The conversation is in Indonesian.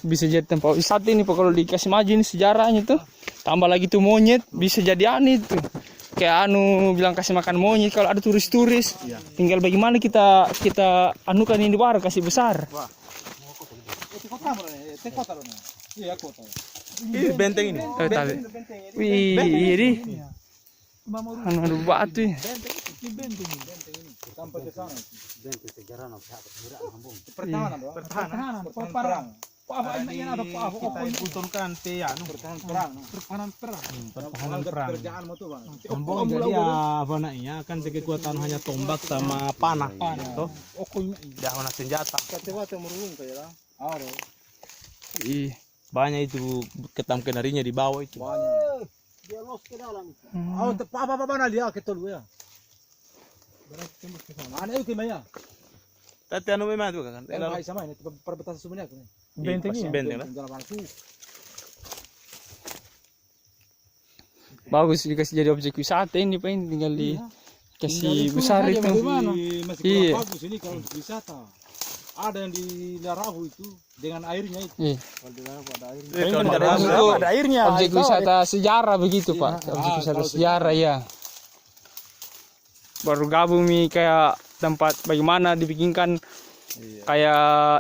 bisa jadi tempat wisata ini Pak. Kalau dikasih maju ini sejarahnya tuh. Tambah lagi tuh monyet bisa jadi aneh tuh. Kayak bilang kasih makan monyet kalau ada turis-turis. Tinggal bagaimana kita anukan ini baru kasih besar. Ini benteng ini. Wih, ini. Anu batu. Pertahanan. Kita butuhkan pertahanan perang. Ambon jadi apa namanya kan kekuatan hanya tombak sama panah. Toh, jangan senjata. Ih, Banyak itu ketam kenarinya di bawah itu. Dia los ke dalam. Apa mana dia ketol ya? Aneh itu maya. Tadi anu memang tuh kan. Hai sama ini perbatasan sebenarnya kan. Benteng lah. bagus dikasih jadi objek wisata ini Pak. Ini tinggal dikasih besar itu. Masih bagus ini kalau wisata. Ada yang di Larahu itu dengan airnya itu. Iya. Ada airnya. Objek wisata sejarah begitu Pak. Objek wisata sejarah ya. Baru gabung nih kayak tempat bagaimana dibikinkan kayak